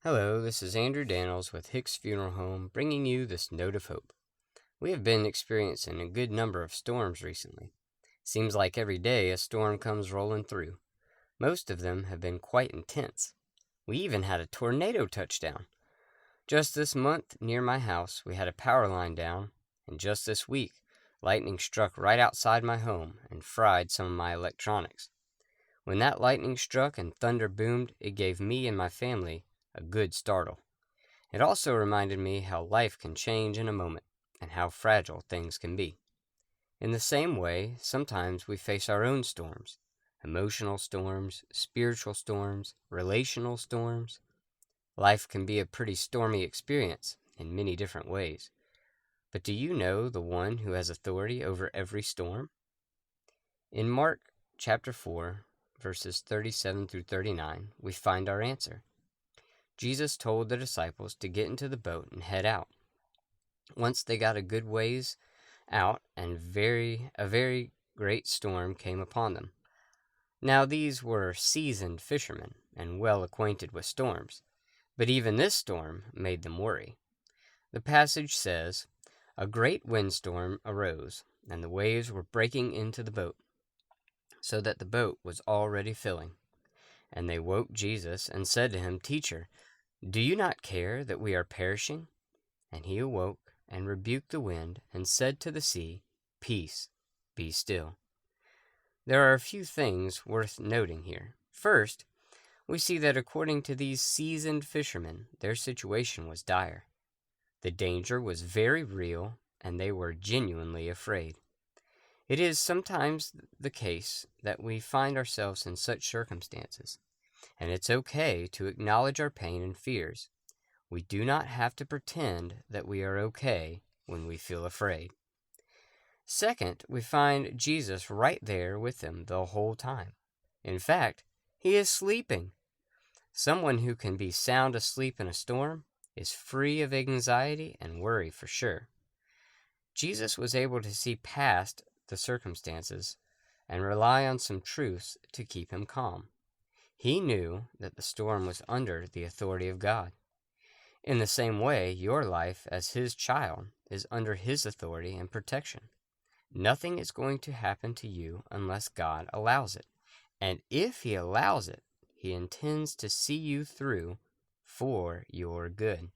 Hello, this is Andrew Danals with Hicks Funeral Home bringing you this note of hope. We have been experiencing a good number of storms recently. Seems like every day a storm comes rolling through. Most of them have been quite intense. We even had a tornado touchdown. Just this month, near my house, we had a power line down, and just this week, lightning struck right outside my home and fried some of my electronics. When that lightning struck and thunder boomed, it gave me and my family a good startle. It also reminded me how life can change in a moment and how fragile things can be. In the same way, sometimes we face our own storms, emotional storms, spiritual storms, relational storms. Life can be a pretty stormy experience in many different ways. But do you know the one who has authority over every storm? In Mark chapter 4, verses 37 through 39, we find our answer. Jesus told the disciples to get into the boat and head out. Once they got a good ways out, and a very great storm came upon them. Now these were seasoned fishermen and well acquainted with storms, but even this storm made them worry. The passage says, "A great windstorm arose, and the waves were breaking into the boat, so that the boat was already filling. And they woke Jesus and said to him, 'Teacher, do you not care that we are perishing?' And he awoke and rebuked the wind and said to the sea, 'Peace, be still.'" There are a few things worth noting here. First, we see that according to these seasoned fishermen, their situation was dire. The danger was very real, and they were genuinely afraid. It is sometimes the case that we find ourselves in such circumstances, and it's okay to acknowledge our pain and fears. We do not have to pretend that we are okay when we feel afraid. Second, we find Jesus right there with them the whole time. In fact, he is sleeping. Someone who can be sound asleep in a storm is free of anxiety and worry for sure. Jesus was able to see past the circumstances and rely on some truths to keep him calm. He knew that the storm was under the authority of God. In the same way, your life as his child is under his authority and protection. Nothing is going to happen to you unless God allows it. And if he allows it, he intends to see you through for your good.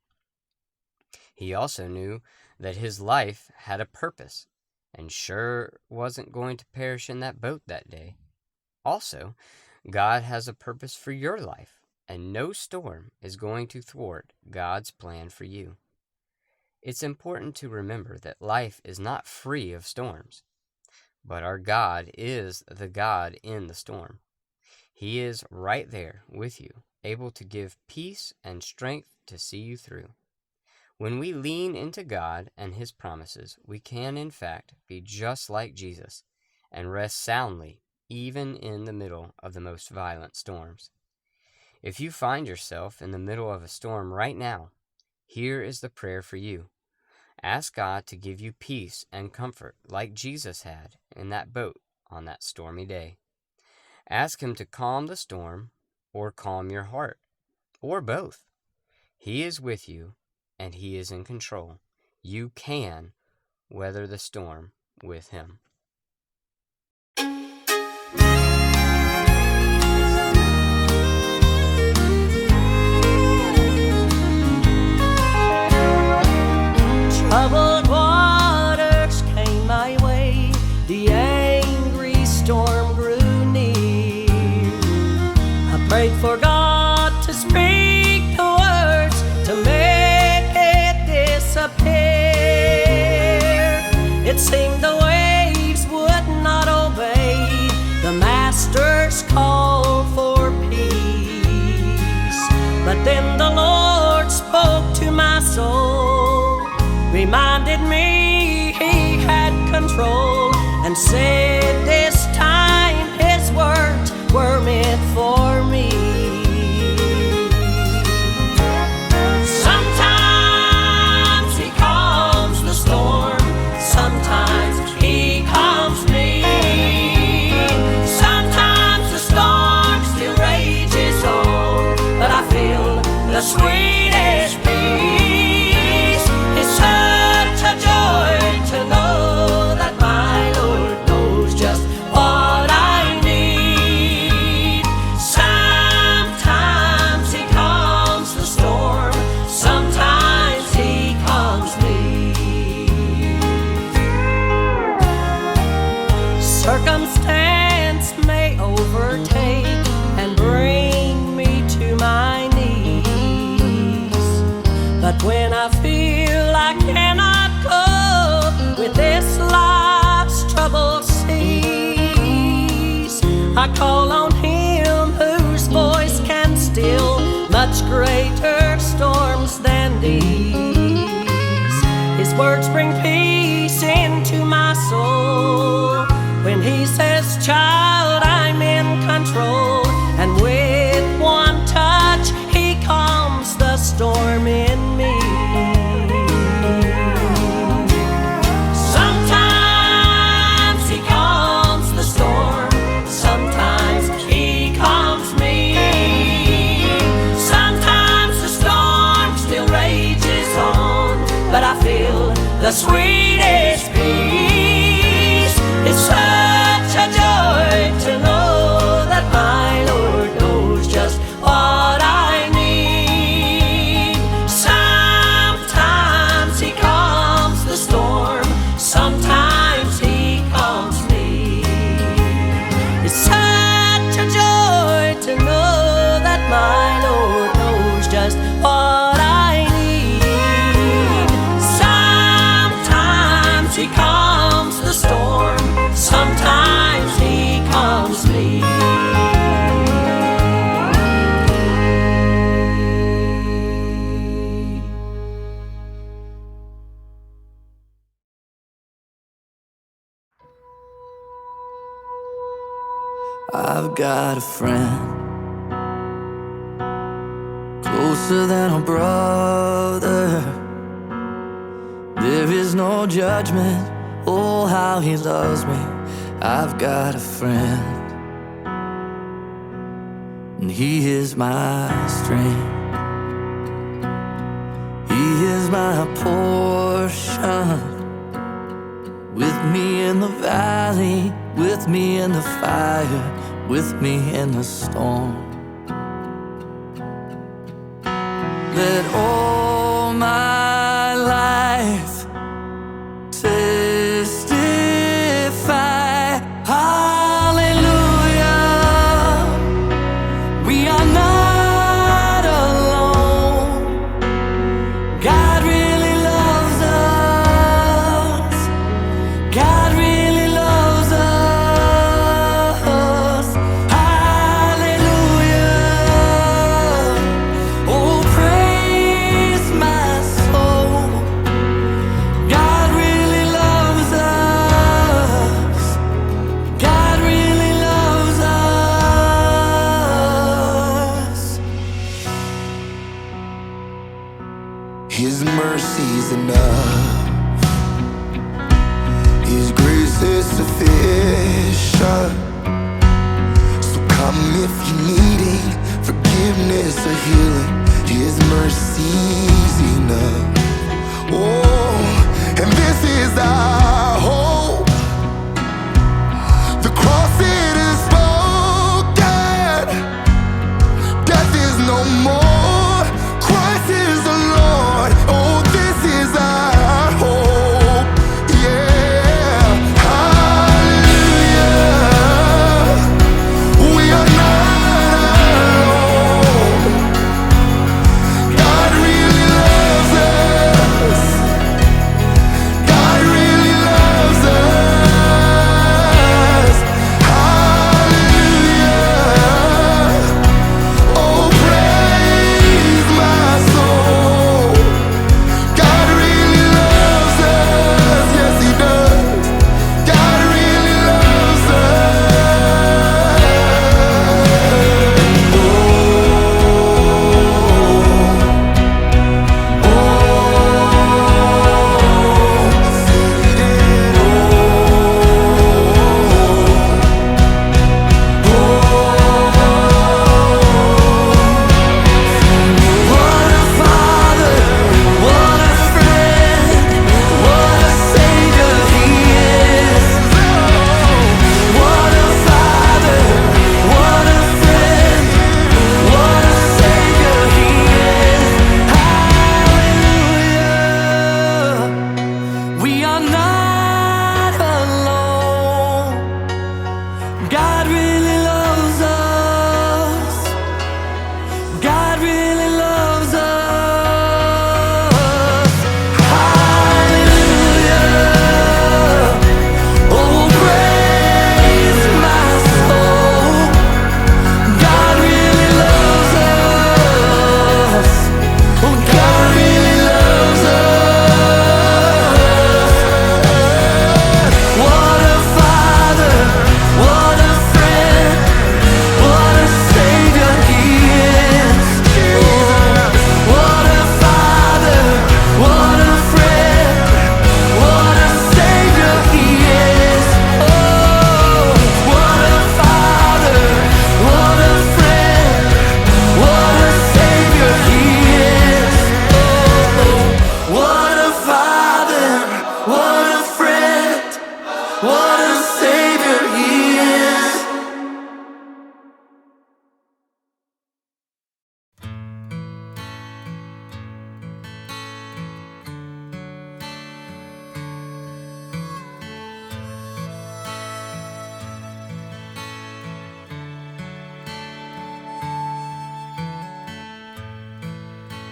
He also knew that his life had a purpose, and sure wasn't going to perish in that boat that day. Also, God has a purpose for your life, and no storm is going to thwart God's plan for you. It's important to remember that life is not free of storms, but our God is the God in the storm. He is right there with you, able to give peace and strength to see you through. When we lean into God and his promises, we can in fact be just like Jesus and rest soundly even in the middle of the most violent storms. If you find yourself in the middle of a storm right now, here is the prayer for you. Ask God to give you peace and comfort like Jesus had in that boat on that stormy day. Ask him to calm the storm or calm your heart, or both. He is with you and he is in control. You can weather the storm with him. Troubled waters came my way, the angry storm grew near. I prayed for God to speak the words to make it disappear. It seemed the waves would not obey the Master's call for peace. But then the Lord spoke to my soul, reminded me he had control, and said this time his words were meant for me. Sometimes he calms the storm, sometimes he calms me. Sometimes the storm still rages on, but I feel the sweet I call on Him whose voice can still much greater storms than these. His words bring peace into my soul when He says, child, I'm in control. And with one touch He calms the storm in me. Sometimes He calms the storm, sometimes He calms me. Sometimes the storm still rages on, but I feel the sweetest peace. It's such a joy to know that my Lord knows just what I need. Sometimes He calms the storm, sometimes He calms me. It's such a joy to know that my Lord knows just what I need. Sometimes He calms the storm, sometimes He calms me. I've got a friend closer than a brother. There is no judgment, oh how He loves me. I've got a friend, and He is my strength. He is my portion, with me in the valley, with me in the fire, with me in the storm. Let all my life testify, hallelujah. We are not alone. God really loves us. God really loves us. Hallelujah. Oh, praise my soul. God really loves us. God really loves us. His mercy's enough, His grace is sufficient. So come if you're needing forgiveness or healing, His mercy's enough. Oh, and this is our hope. The cross it is spoken, death is no more, Christ is the Lord. Oh, this is our hope. Yeah, hallelujah. We are not alone. God really loves us. God really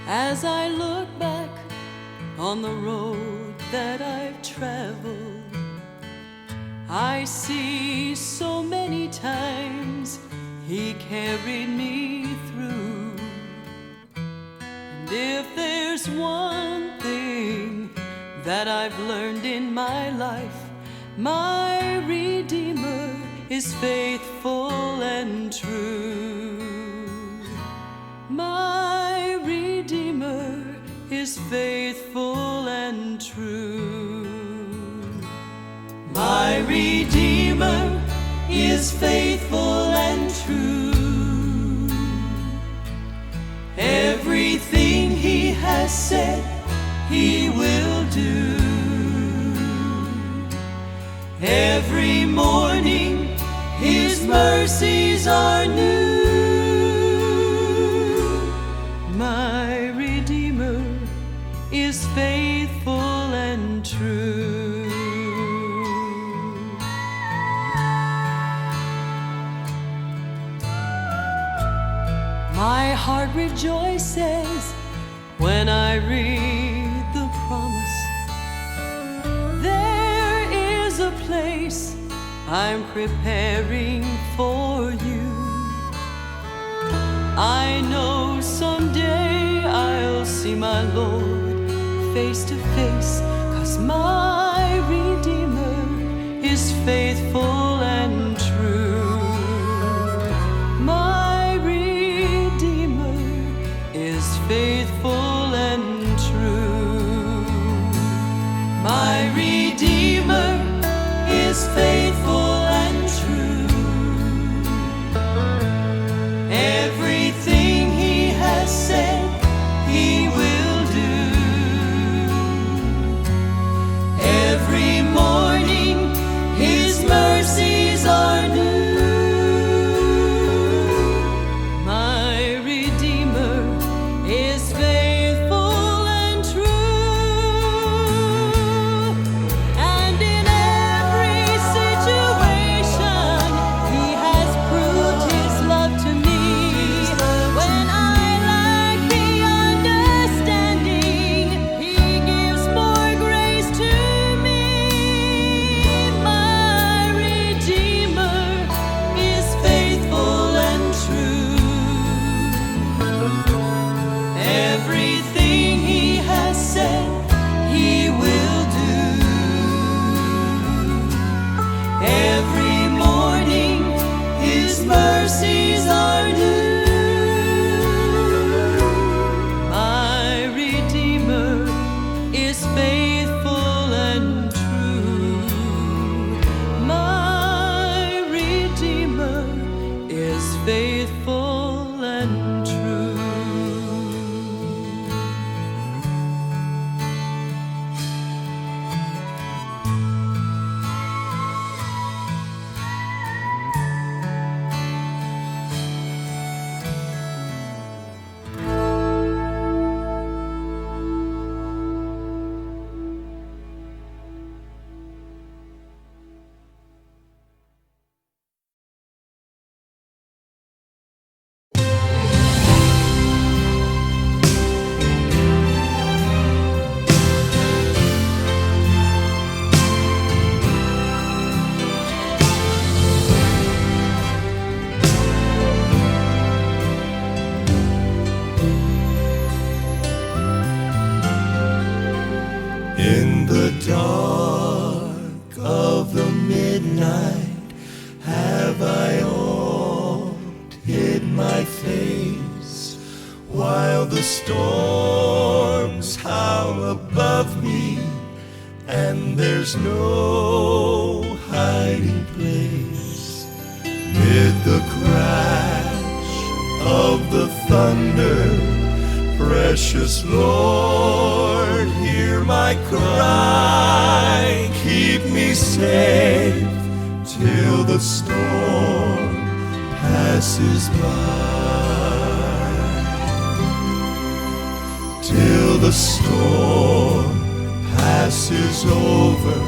As I look back on the road that I've traveled, I see so many times He carried me through. And if there's one thing that I've learned in my life, my Redeemer is faithful and true. My Redeemer is faithful and true. My Redeemer is faithful and true. Everything He has said, He will do. Every morning His mercies are new. My Redeemer is faithful and true. My heart rejoices when I read the promise. There is a place I'm preparing for you. I know someday I'll see my Lord face to face, 'cause my Redeemer is faithful and true. My Redeemer is faithful and true. My Redeemer is faithful and true. Everything He has said, He will do. Every morning His mercies are new. My Redeemer is faithful and true. And in every situation He has proved His love to me. When I lack the understanding, He gives more grace to me. My Redeemer is faithful and true. Everything He has said, He will do. Every morning His mercies are new. My Redeemer is faithful and true. My Redeemer is faithful and true. In the dark of the midnight have I oft hid my face, while the storms howl above me, and there's no hiding place. Mid the crash of the thunder, precious Lord, hear my cry. Keep me safe till the storm passes by. Till the storm passes over,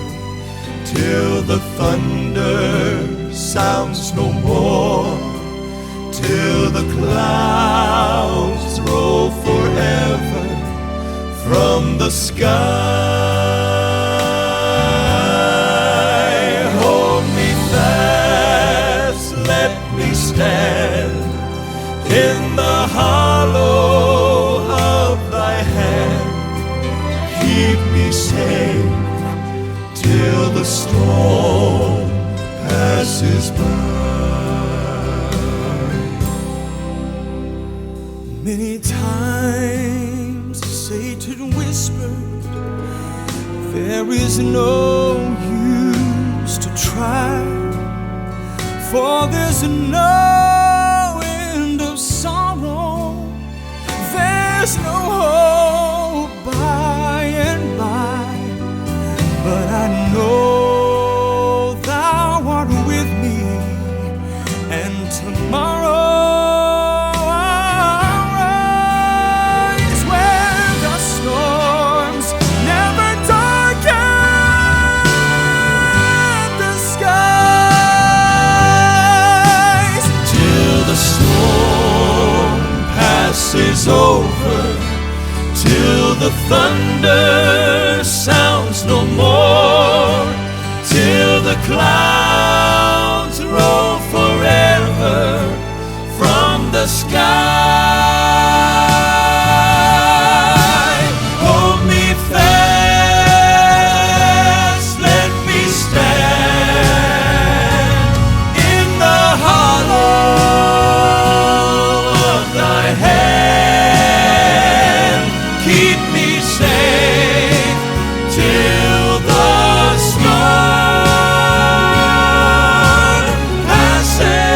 till the thunder sounds no more, till the clouds roll forever. the sky. Hold me fast, let me stand in the hollow of thy hand. Keep me safe till the storm passes by. Many times Satan whispered, there is no use to try, for there's no end of sorrow, there's no hope by and by. But I know thou art with me, and tomorrow is over, till the thunder sounds no more, till the clouds roll forever from the sky. Hold me fast, let me stand in the hollow of thy hand. Keep me safe till the storm passes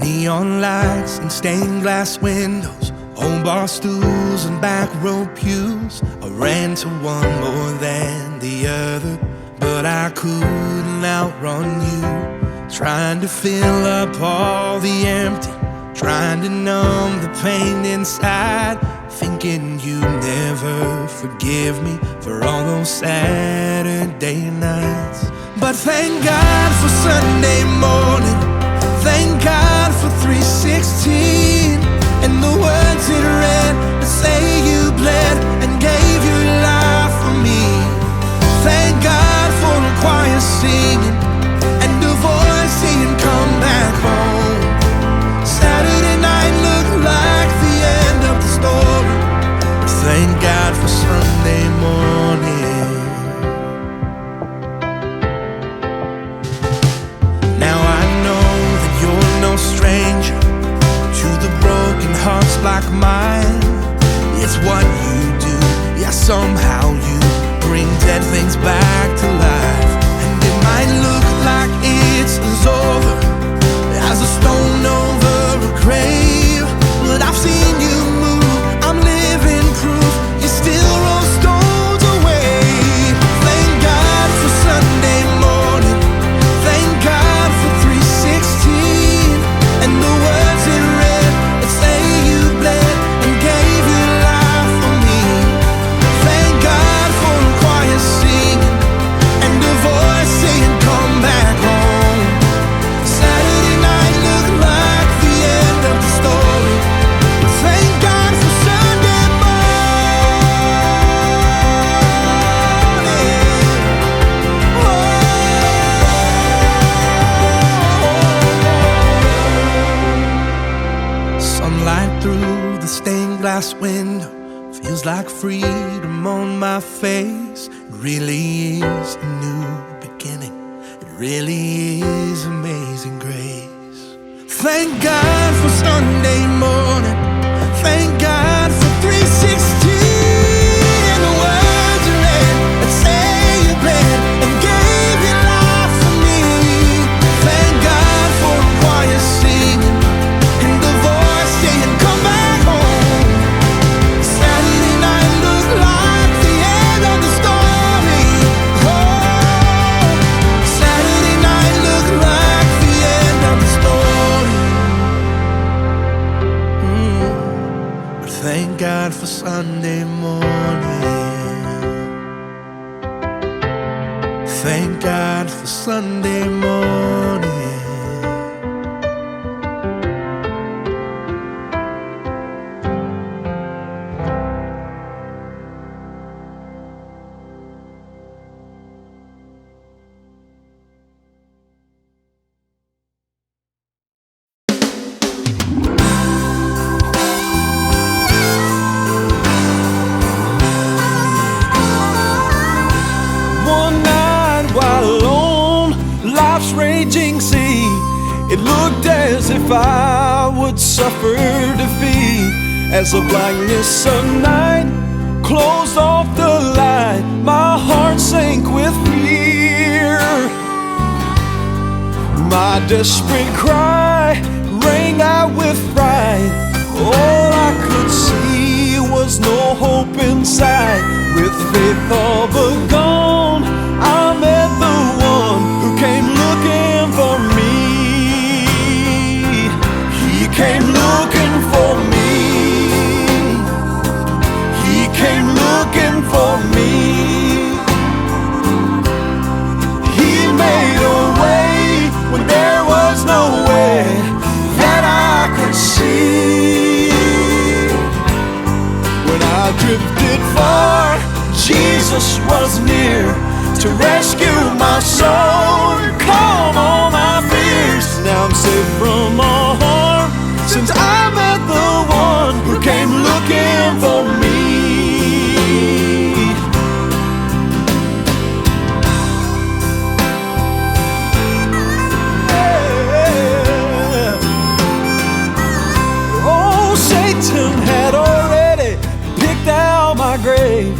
neon lights and stained glass windows, old bar stools and back row pews. I ran to one more than the other, but I couldn't outrun you. Trying to fill up all the empty, trying to numb the pain inside, thinking you never forgive me for all those Saturday nights. But thank God for Sunday morning, thank God for 316, and the words it read that say you bled and gave your life for me. Thank God for the choir singing and the voice saying come back home. Saturday night looked like the end of the story. Thank God for Sunday morning. Now I know that you're no stranger to the broken hearts like mine. It's what you do, yeah, somehow you bring dead things back to life. And it might look like it's over as a stone over a grave, but I've seen you move, I'm living proof you still roll stones away. Thank God for Sunday morning, thank God for 316, and the words it read that say you bled and gave your life for me. Thank God for the choir singing and the voice saying come back home. Saturday night looked like the end of the story. Thank God for Sunday morning. Sunlight through the stained glass window feels like freedom on my face. It really is a new beginning. It really is amazing grace. Thank God for Sunday morning. Thank God for 316. And the words are read that say you bled and gave your life for me. Thank God for the choir singing and the voice saying come back home. God for Sunday morning. Thank God for Sunday morning. Raging sea, it looked as if I would suffer defeat, as the blackness of night closed off the light. My heart sank with fear. My desperate cry rang out with fright. All I could see was no hope in sight. With faith all but gone, I met the one who came looking for me. He came looking for me. He came looking for me. He made a way when there was no way that I could see. When I drifted far, Jesus was near to rescue my soul, calm all my fears. Now I'm safe from all harm, since I met the one who came looking for me. Yeah. Oh, Satan had already picked out my grave.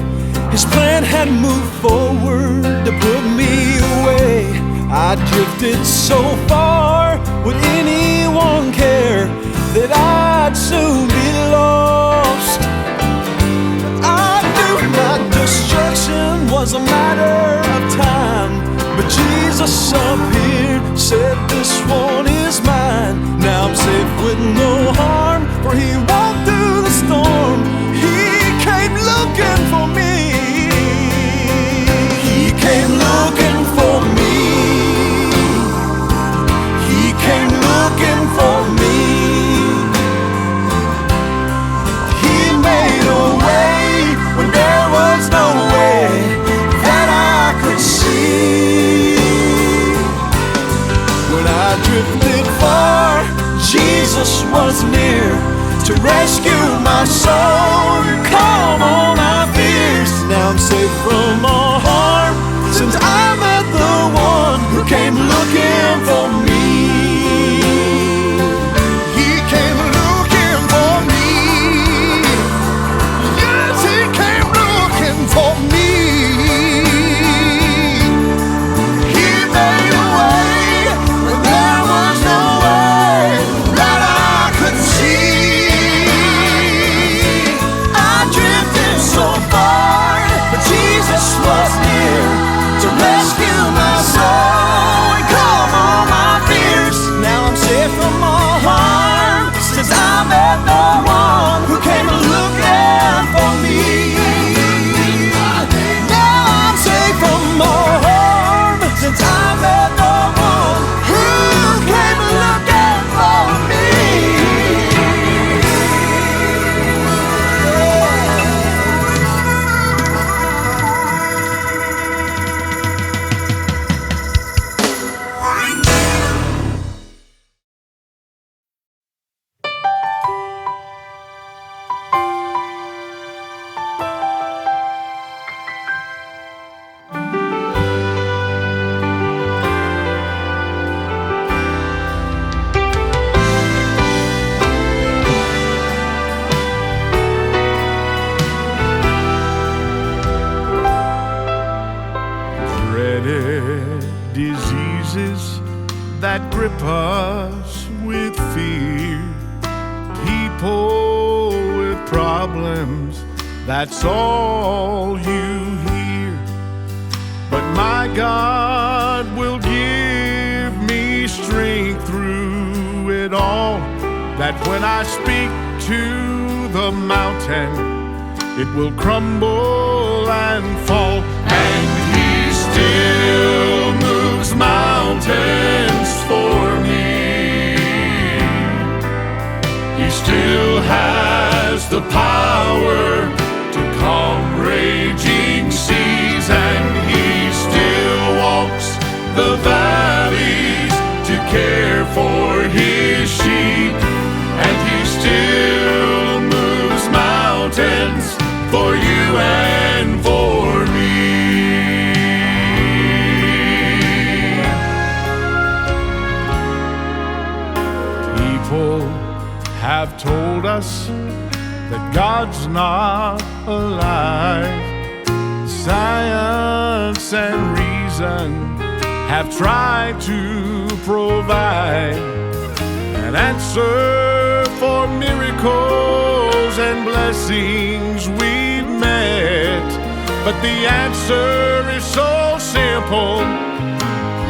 His plan had moved forward to put me away. I drifted so far, would anyone care that I'd soon be lost? I knew my destruction was a matter of time, but Jesus appeared, said this one is mine. Now I'm safe with no harm, for he walked through the storm. He came looking for me. He came looking for me. He came looking for me. He made a way when there was no way that I could see. When I drifted far, Jesus was near to rescue my soul, calm all my fears. Now I'm safe from all harm, since I met the one who came looking for me. He came looking for me. Yes, he came looking for me. He made a way when there was no way that I could see. I drifted so far, but Jesus was near to rescue my soul and calm all my fears. Now I'm safe from all harm, since I met the one who came looking for me. Now I'm safe from all harm, since I met the one who came looking for me. Dreaded diseases that grip us with fear, people with problems, that's all you hear. But my God will give me strength through it all, that when I speak to the mountain, it will crumble and fall. And He still moves mountains for me. He still has the power to calm raging seas, and He still walks the valleys to care for His sheep, and He still moves mountains for you and for me. People have told us that God's not alive. Science and reason have tried to provide an answer for miracles and blessings we've met. But the answer is so simple: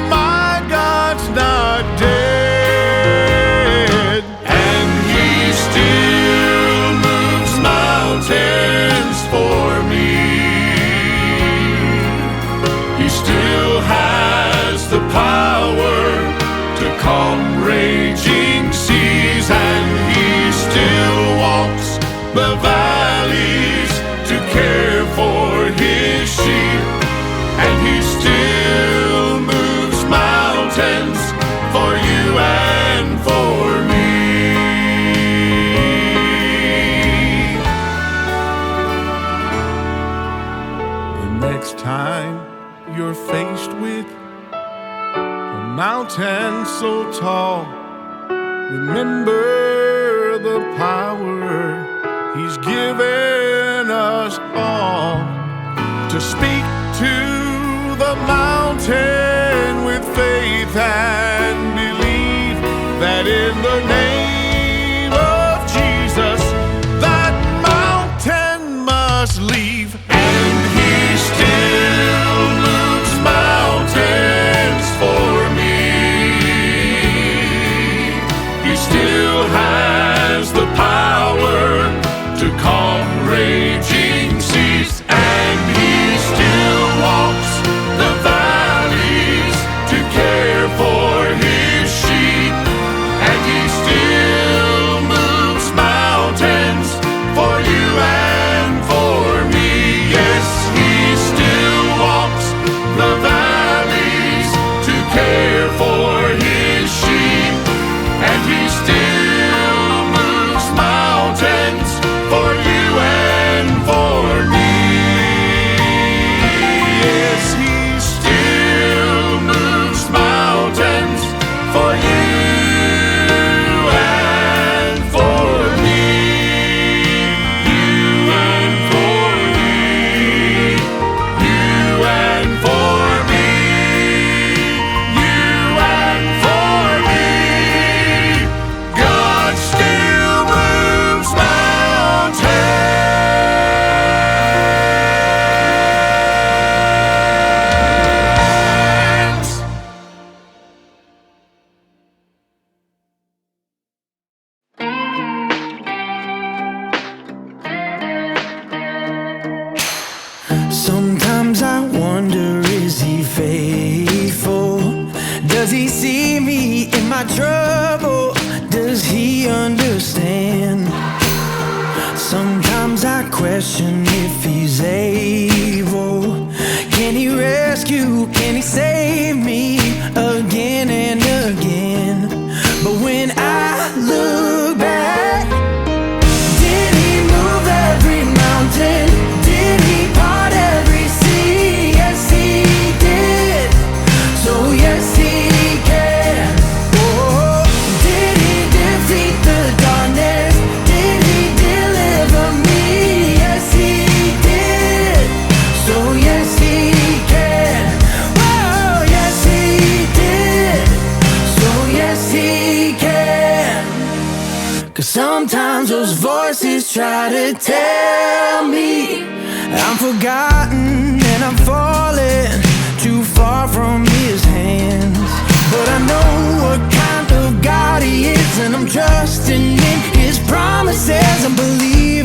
my God's not dead. And He still moves mountains for me. He still has the power to calm raging seas, and He still walks the valleys to care for His sheep, and He still moves mountains for you and for me. The next time you're faced with a mountain so tall, remember the power He's given us all to speak to the mountain with faith and believe that in the name of Jesus that mountain must leave. And He still moves mountains for me. He still has the power to calm raging seas, and He still walks the valleys to care for His sheep, and He still moves mountains for you and for me. Yes, He still walks the valleys to care for His sheep, and He still moves mountains for you and for me. Yes, He still moves mountains for you and for me. You and for me. You and for me. You and for me. God still moves mountains. Sometimes I wonder, is He faithful? Does He see me in my trouble? Does He understand? Sometimes I question if He's able. Can He rescue? Can He save me again and again? But when I look back, did He move every mountain? Did He part every sea? Yes, He did. So yes, He can. Oh, did He defeat the darkness? Did He deliver me? Yes, He did. So yes, He can. Oh, yes, He did. So yes, He can. 'Cause sometimes those voices try to tell me I'm forgotten and I'm falling too far from His hands. But I know what kind of God He is, and I'm trusting in His promises and believing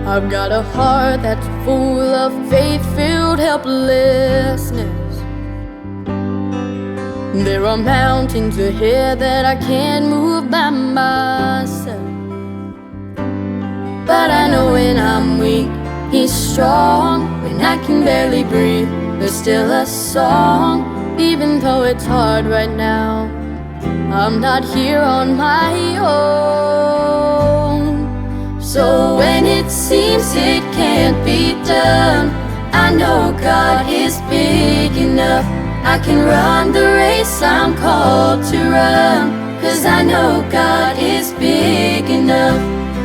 I've got a heart that's full of faith-filled helplessness. There are mountains ahead that I can't move by myself. But I know when I'm weak, He's strong. When I can barely breathe, there's still a song. Even though it's hard right now, I'm not here on my own. So when it seems it can't be done, I know God is big enough. I can run the race I'm called to run, 'cause I know God is big enough.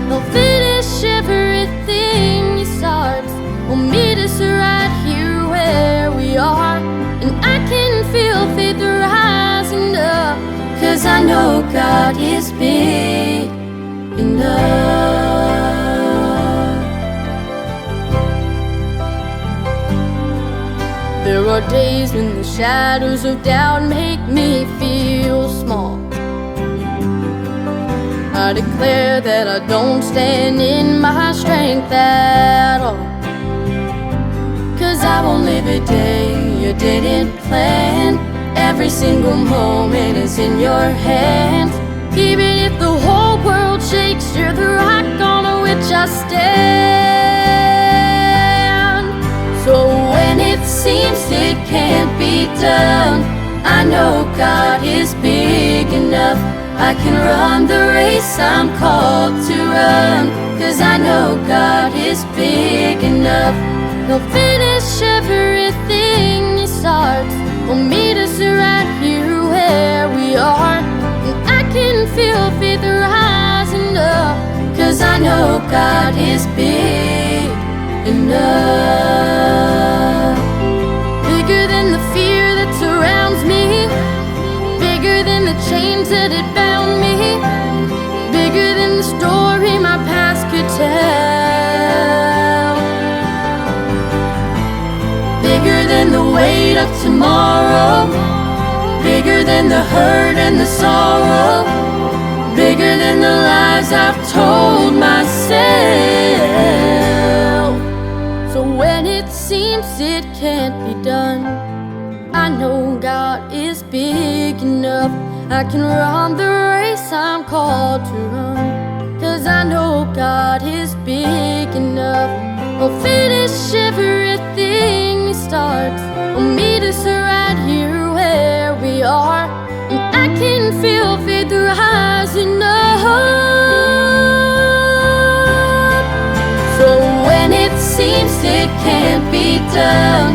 He'll finish everything He starts. He'll meet us right here where we are, and I can feel faith rising up, 'cause I know God is big enough. There are days when the shadows of doubt make me feel small. I declare that I don't stand in my strength at all, 'cause I won't live a day you didn't plan. Every single moment is in your hands. Even if the whole world shakes, you're the rock on which I stand. So when it seems it can't be done, I know God is big enough. I can run the race I'm called to run, 'cause I know God is big enough. He'll finish everything He starts. He'll meet us right here where we are, and I can feel faith rising up, 'cause I know God is big enough. Bigger than the fear that surrounds me, bigger than the chains that had bound me, bigger than the story my past could tell, bigger than the weight of tomorrow, bigger than the hurt and the sorrow, bigger than the lies I've told myself. So when it seems it can't be done, I know God is big enough. I can run the race I'm called to run, 'cause I know God is big enough. He'll finish everything He starts. He'll meet us right here where we are, and I can feel faith rising up. So when it seems it can't be done,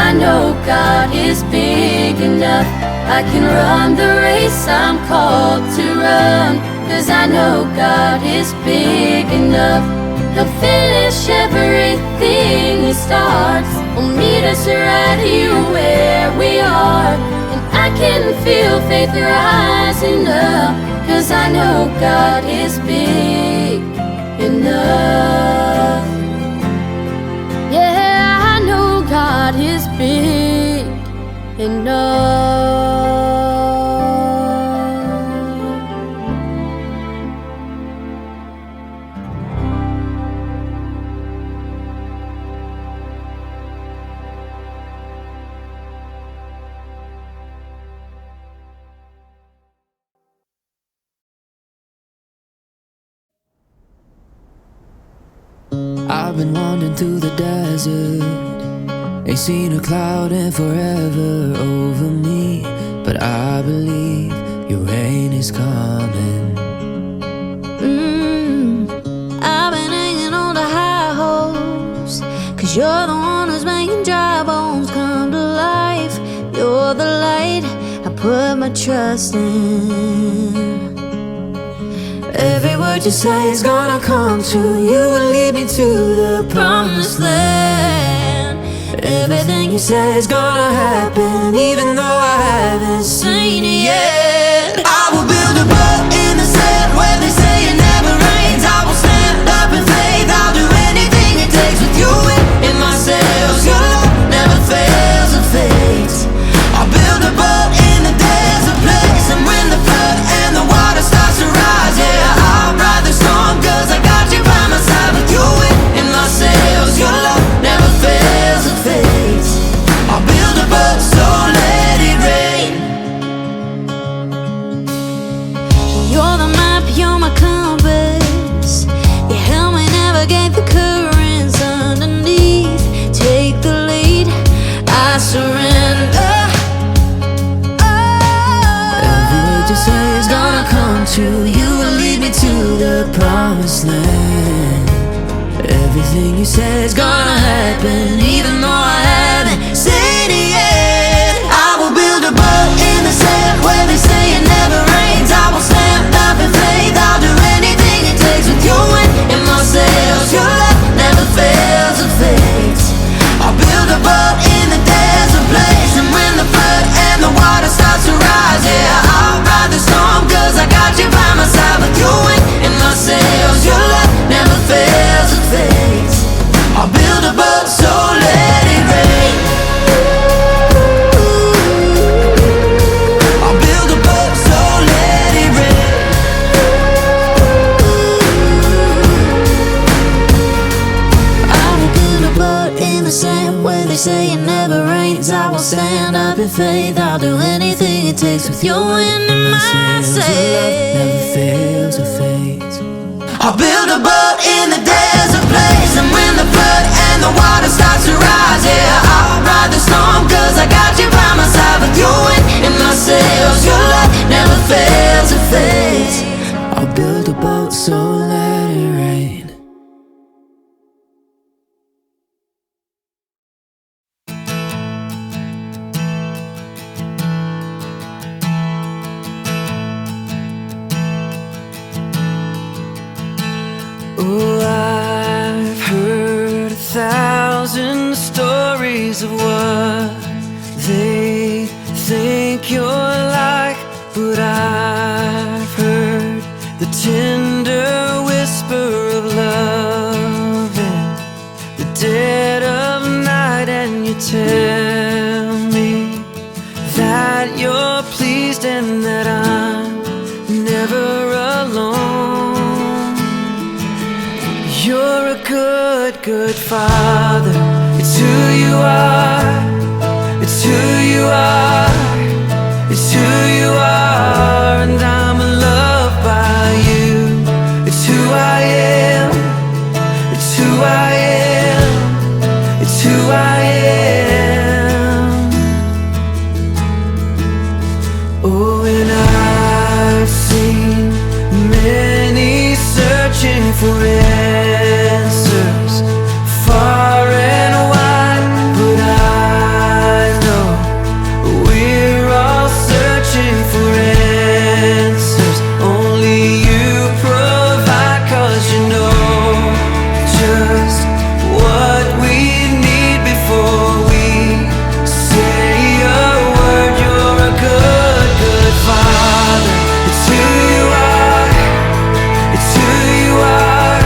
I know God is big enough. I can run the race I'm called to run, 'cause I know God is big enough. He'll finish everything He starts. He'll meet us right here where we are, and I can feel faith rising up, 'cause I know God is big enough. Yeah, I know God is big enough. I've been wandering through the desert, ain't seen a cloud in forever over me, but I believe your rain is coming. I've been hanging on to high hopes, 'cause you're the one who's making dry bones come to life. You're the light I put my trust in. Every word you say is gonna come true. You will lead me to the promised land. Everything you say is gonna happen, even though I haven't seen it yet. I will build a boat in the sand where they say it never rains. I will stand up in faith. I'll do anything it takes with you in my sails. Your love never fails or fades. I'll build a boat in the desert place, and when the flood and the water starts to rise, yeah, I'll ride the storm, 'cause I got you by my side with you in my promised land. Everything you said is gonna happen, even though I haven't seen it yet. I will build a boat in the sand where they say it never rains. I will stand up in faith, I'll do anything it takes. With your wind in my sails, your love never fails or fades. I'll build a boat in the desert place, and when the flood and the water starts to rise, yeah, I'll ride the storm, cause I got you by my side. With your wind in my sails, your love never fails or fades. I'll build a boat, so let it rain. I'll build a boat, so let it rain. I will build a boat in the sand where they say it never rains. I will stand up in faith, I'll do anything it takes. With your wind in my sails, your love never fails or fades. I'll build a boat in the desert place, and when the flood and the water starts to rise, yeah, I'll ride the storm, cause I got you by my side. With your wind in my sails, your love never fails or fades. I'll build a boat, so let it rain. Oh, I've heard 1,000 stories of what they think you're like, but I've heard the tender whisper of love in the dead of night, and you tell me that you're pleased and that I'm never alone. You're a good, good father. It's who you are. It's who you are. It's who you are. And I'm loved by you. It's who I am. It's who I am. It's who I am. Oh, and I've seen many searching for answers far and wide, but I know we're all searching for answers. Only you provide, cause you know just what we need before we say a word. You're a good, good father. It's who you are. It's who you are.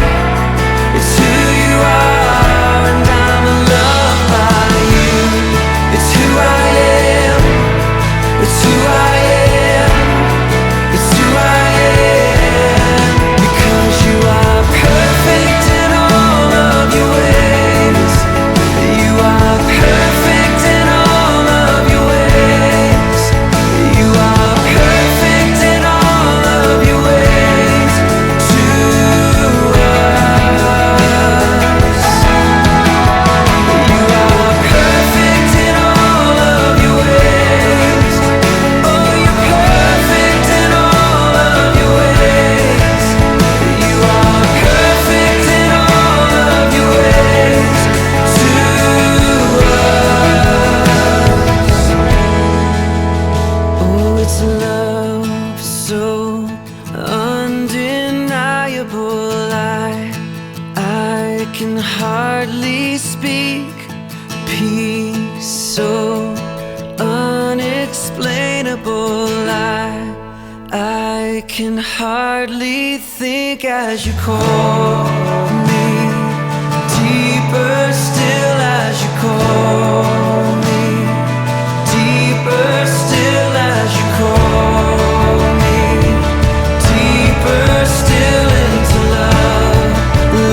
It's who you are. And I'm loved by you. It's who I am. It's who I am. It's who I am. Because you are perfect in all of your ways. You are perfect in all of your ways. You are perfect in all of your ways to us. You are perfect in all of your ways. Oh, you're perfect in all of your ways. You are perfect in all of your ways to us. Oh, it's love so undeniable. I can hardly speak. Peace so unexplainable. I can hardly think as you call me. Deeper still as you call me. Deeper still as you call me. Deeper still into love.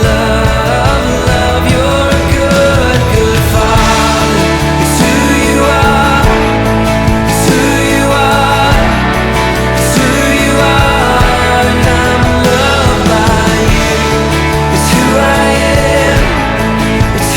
Love, love. You're a good, good father. It's who you are. It's who you are. It's who you are. And I'm loved by you. It's who I am. It's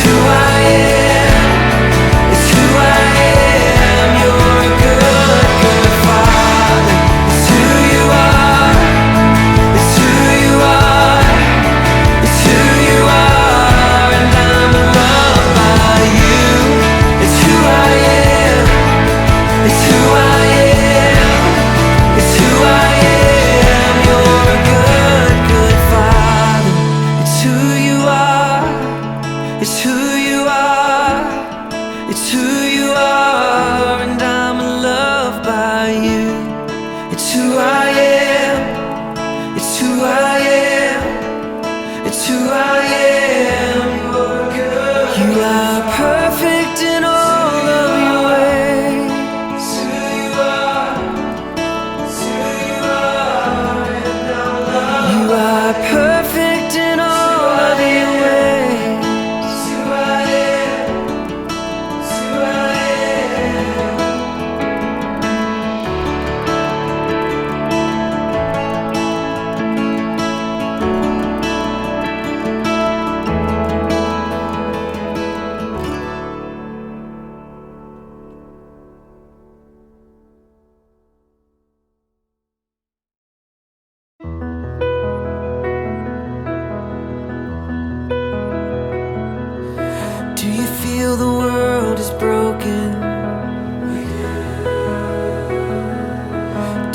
feel the world is broken?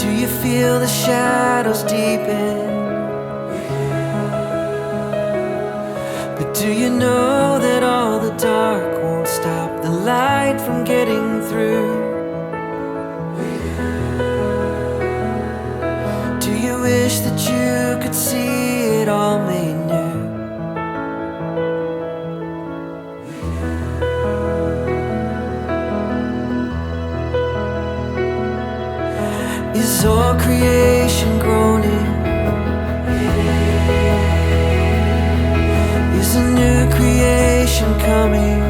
Do you feel the shadows deepen? But do you know that all the dark won't stop the light from getting through? Do you wish that you could see it all made new? Is all creation groaning? Is a new creation coming?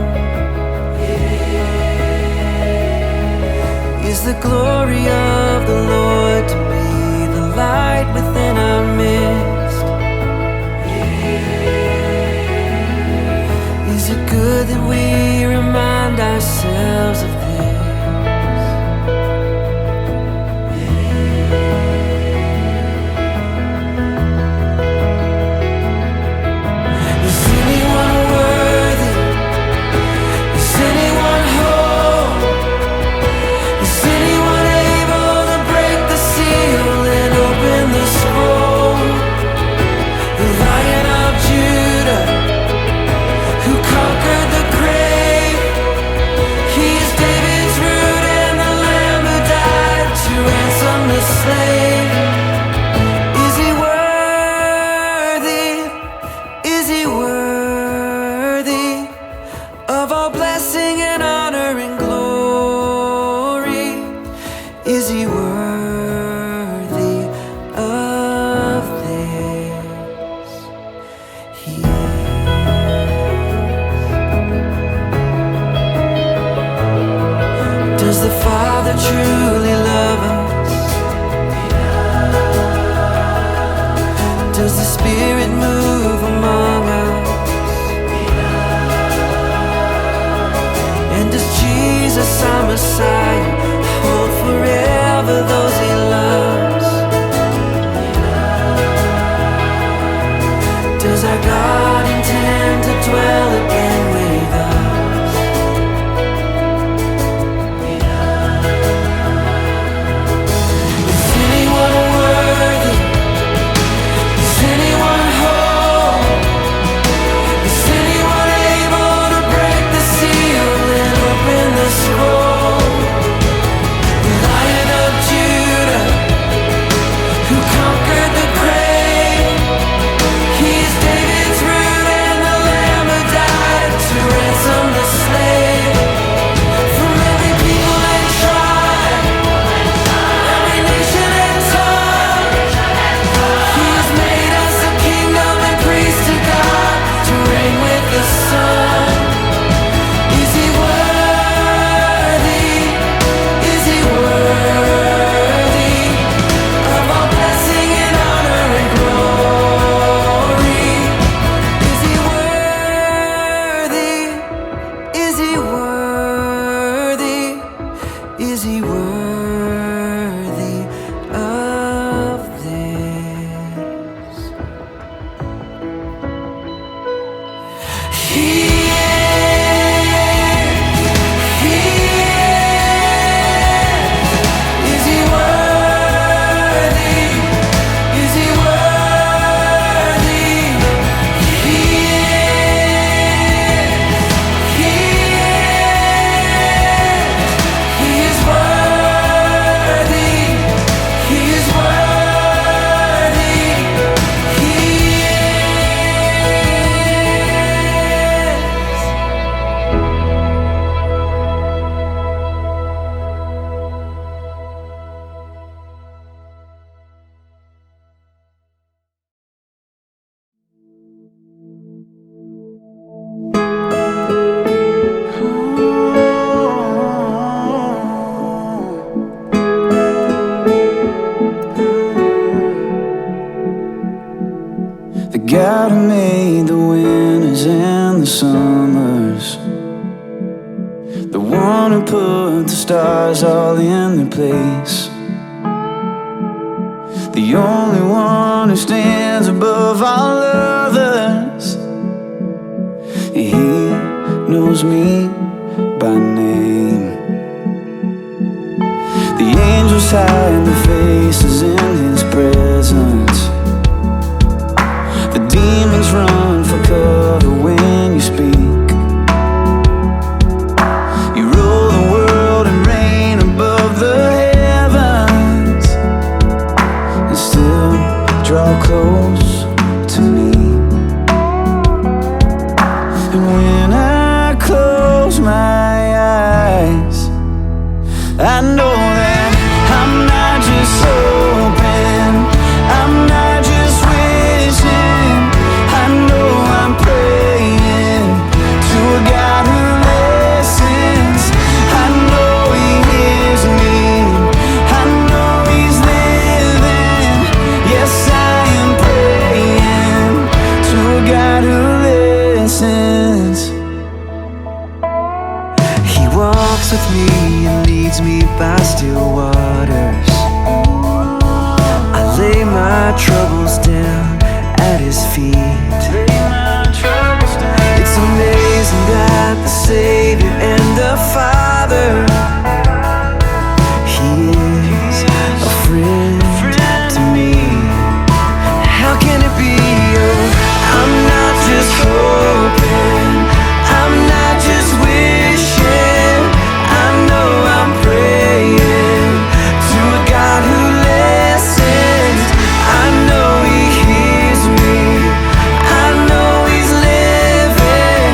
Is the glory of the Lord to be the light within our midst? Is it good that we remind ourselves of this? Does the Father truly love us? Does the Spirit move among us? And does Jesus, our Messiah, hold forever those He loves? Does our God intend to dwell again with us? God who made the winters and the summers, the one who put the stars all in their place, the only one who stands above all others. He knows me walks with me and leads me by still waters. I lay my troubles down at his feet. It's amazing that the Savior and the Father, He is a friend to me. How can it be? Oh, I'm not just hoping, I'm not just wishing, I know I'm praying to a God who listens. I know He hears me, I know He's living.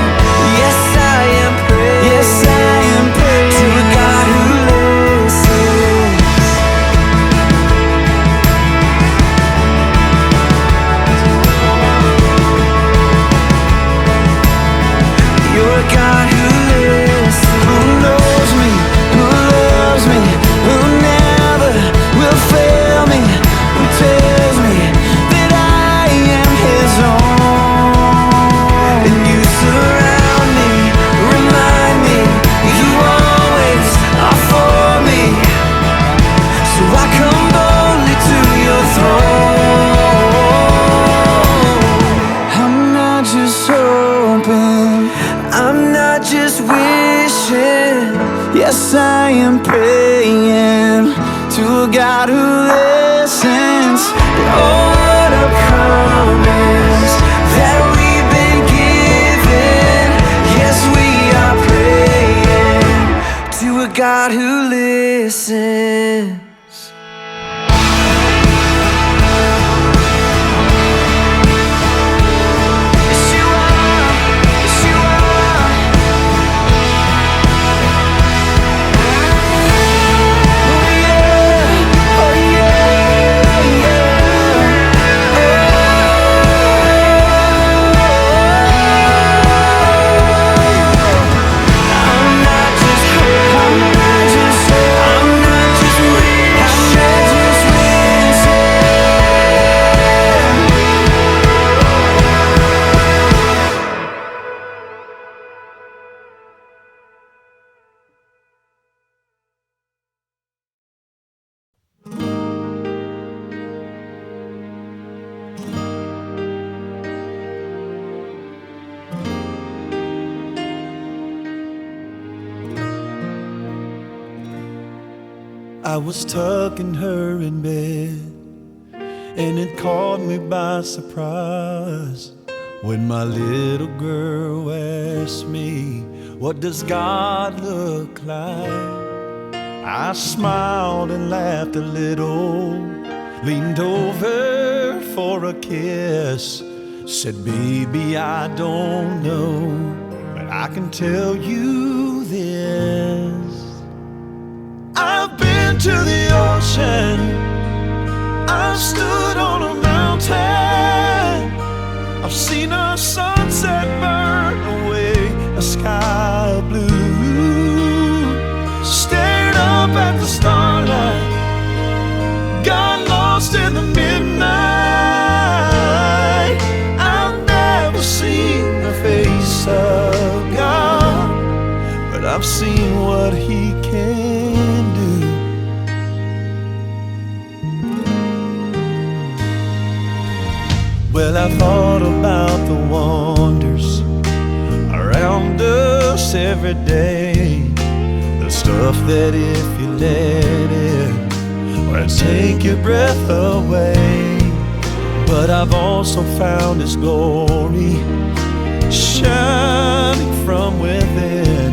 Yes, I am praying, yes, I am praying to a God who listens. You're a God who listens, who knows me, who loves me, who never will fail me, who tells me that I am His own. And you surround me, remind me, you always are for me. So I come boldly to your throne. I'm not just hoping, I'm not just wishing. Yes, I am praying to a God who listens. Oh, what a promise that we've been given. Yes, we are praying to a God who listens. Yes, you are. Yes, you are. Oh, yeah. Oh, yeah. I'm not just hurt, I'm not just hurt, I'm not just weak, I'm not just wishing. I was tucking her in bed, and it caught me by surprise when my little girl asked me, what does God look like? I smiled and laughed a little, leaned over for a kiss, said, baby, I don't know, but I can tell you this. I've been to the ocean, I've stood on a mountain, I've seen a sunset burn away a sky of blue, stared up at the starlight, got lost in the midnight. I've never seen the face of God, but I've seen what He can do. Well, I thought about the wonders around us every day, the stuff that if you let it, will take your breath away. But I've also found His glory shining from within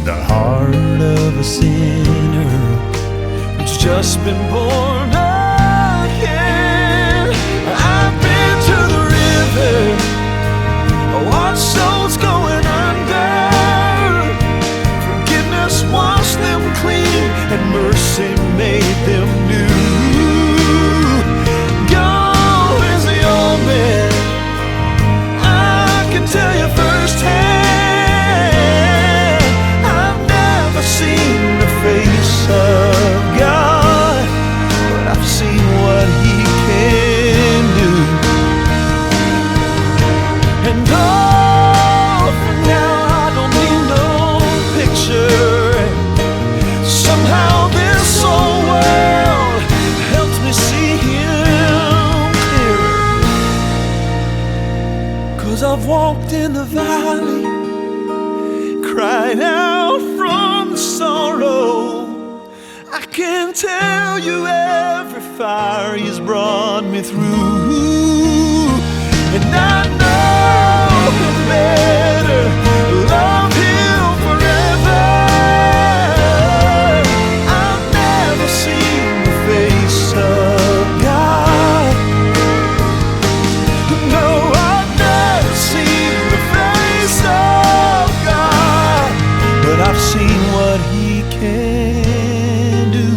the heart of a sinner who's just been born again. I've been to the river, watched souls going under, forgiveness washed them clean and mercy made them new. God is the old man, I can tell you firsthand. I've never seen the face of God, but I've seen what He can do. And oh, for now I don't need no picture, 'cause I've walked in the valley, cried out from the sorrow. I can tell you every fire He's brought me through, and I know better, love Him forever. I've never seen the face of God. No, I've never seen the face of God, but I've seen what He can do.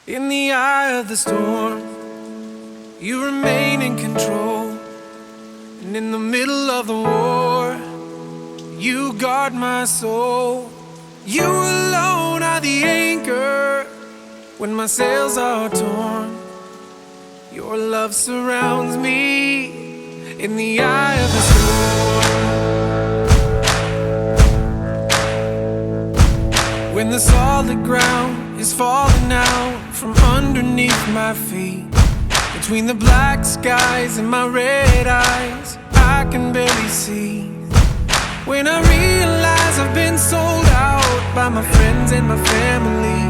In the eye of the storm, You remain in control. And in the middle of the war, You guard my soul. You alone are the anchor when my sails are torn. Your love surrounds me in the eye of the storm. When the solid ground is falling out from underneath my feet, between the black skies and my red eyes, I can barely see. When I realize I've been sold out by my friends and my family,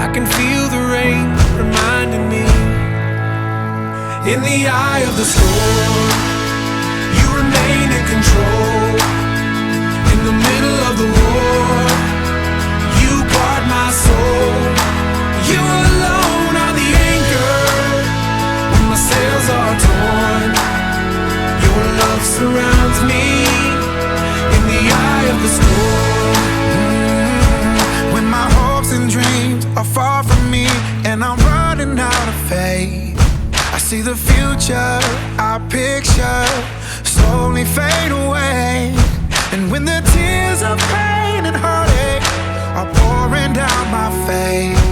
I can feel the rain reminding me. In the eye of the storm, You remain in control. In the middle of the war, You guard my soul. You alone are the anchor when my sails are torn. Your love surrounds me in the eye of the storm. When my hopes and dreams are far from me and I'm running out of faith, I see the future I picture slowly fade away. And when the tears of pain and heartache are pouring down my face,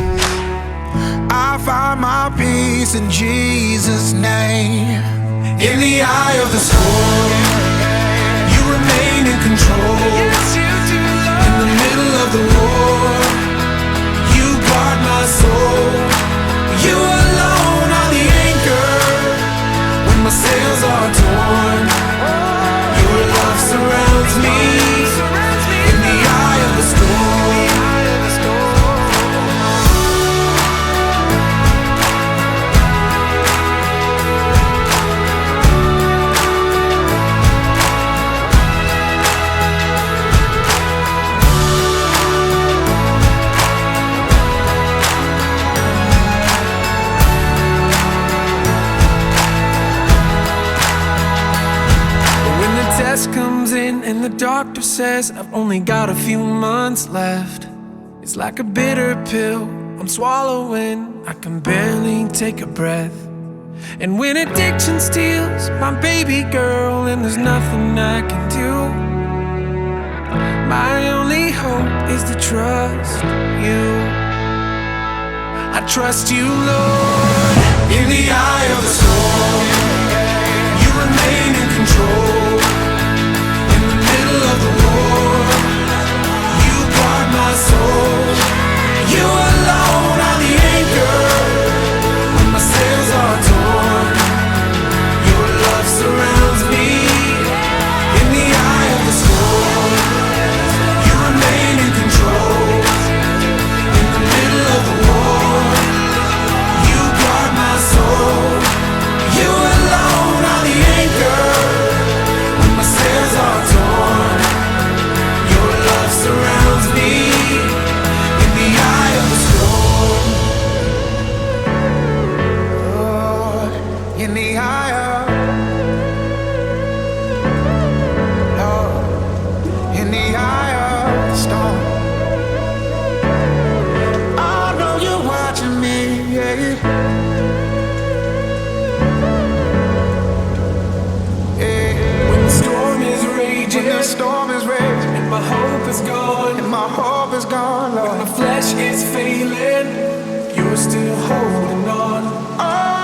I find my peace in Jesus' name. In the eye of the storm, You remain in control. In the middle of the war, You guard my soul. You alone are the anchor when my sails are torn. Your love surrounds me in the eye of the storm. Comes in and the doctor says I've only got a few months left. It's like a bitter pill I'm swallowing, I can barely take a breath. And when addiction steals my baby girl and there's nothing I can do, my only hope is to trust You. I trust You, Lord. In the eye of the storm, You remain in control. Of the war, You guard my soul. You alone are the anchor when my sails are torn. Your love surrounds me in the eye of the storm. You remain in control. In the middle of the war, You guard my soul. You alone is gone, and my hope is gone, when Lord. my flesh is failing, you're still holding on. Oh,